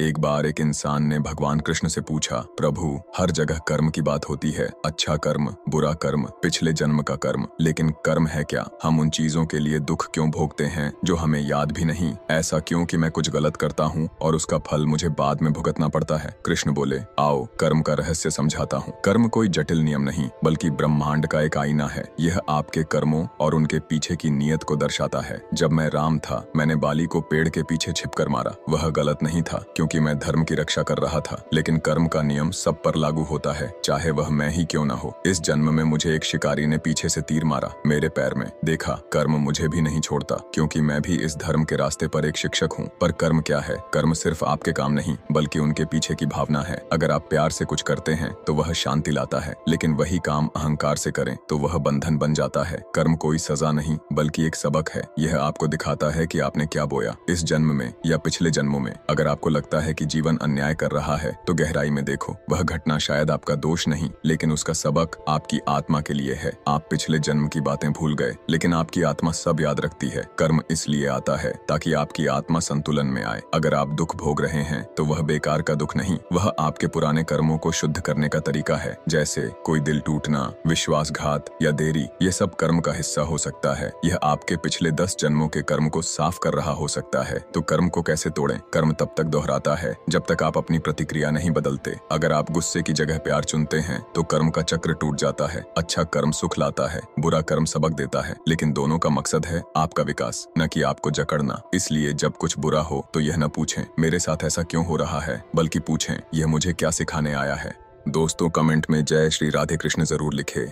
एक बार एक इंसान ने भगवान कृष्ण से पूछा, प्रभु, हर जगह कर्म की बात होती है, अच्छा कर्म, बुरा कर्म, पिछले जन्म का कर्म, लेकिन कर्म है क्या? हम उन चीजों के लिए दुख क्यों भोगते हैं जो हमें याद भी नहीं? ऐसा क्यों कि मैं कुछ गलत करता हूँ और उसका फल मुझे बाद में भुगतना पड़ता है? कृष्ण बोले, आओ कर्म का रहस्य समझाता हूँ। कर्म कोई जटिल नियम नहीं बल्कि ब्रह्मांड का एक आईना है। यह आपके कर्मों और उनके पीछे की नीयत को दर्शाता है। जब मैं राम था, मैंने बाली को पेड़ के पीछे छिपकर मारा। वह गलत नहीं था क्योंकि मैं धर्म की रक्षा कर रहा था, लेकिन कर्म का नियम सब पर लागू होता है, चाहे वह मैं ही क्यों न हो। इस जन्म में मुझे एक शिकारी ने पीछे से तीर मारा मेरे पैर में। देखा, कर्म मुझे भी नहीं छोड़ता क्योंकि मैं भी इस धर्म के रास्ते पर एक शिक्षक हूँ। पर कर्म क्या है? कर्म सिर्फ आपके काम नहीं बल्कि उनके पीछे की भावना है। अगर आप प्यार से कुछ करते हैं तो वह शांति लाता है, लेकिन वही काम अहंकार से करें तो वह बंधन बन जाता है। कर्म कोई सजा नहीं बल्कि एक सबक है। यह आपको दिखाता है कि आपने क्या बोया इस जन्म में या पिछले जन्मों में। अगर आपको लगता है कि जीवन अन्याय कर रहा है तो गहराई में देखो, वह घटना शायद आपका दोष नहीं लेकिन उसका सबक आपकी आत्मा के लिए है। आप पिछले जन्म की बातें भूल गए लेकिन आपकी आत्मा सब याद रखती है। कर्म इसलिए आता है ताकि आपकी आत्मा संतुलन में आए। अगर आप दुख भोग रहे हैं तो वह बेकार का दुख नहीं, वह आपके पुराने कर्मों को शुद्ध करने का तरीका है। जैसे कोई दिल टूटना, विश्वासघात या देरी, ये सब कर्म का हिस्सा हो सकता है। यह आपके पिछले 10 जन्मों के कर्म को साफ कर रहा हो सकता है। तो कर्म को कैसे तोड़ें? कर्म तब तक दोहराता है जब तक आप अपनी प्रतिक्रिया नहीं बदलते। अगर आप गुस्से की जगह प्यार चुनते हैं तो कर्म का चक्र टूट जाता है। अच्छा कर्म सुख लाता है, बुरा कर्म सबक देता है, लेकिन दोनों का मकसद है आपका विकास, न कि आपको जकड़ना। इसलिए जब कुछ बुरा हो तो यह न पूछें मेरे साथ ऐसा क्यों हो रहा है, बल्कि पूछें यह मुझे क्या सिखाने आया है। दोस्तों, कमेंट में जय श्री राधे कृष्ण जरूर लिखे।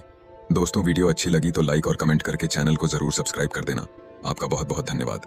दोस्तों, वीडियो अच्छी लगी तो लाइक और कमेंट करके चैनल को जरूर सब्सक्राइब कर देना। आपका बहुत बहुत धन्यवाद।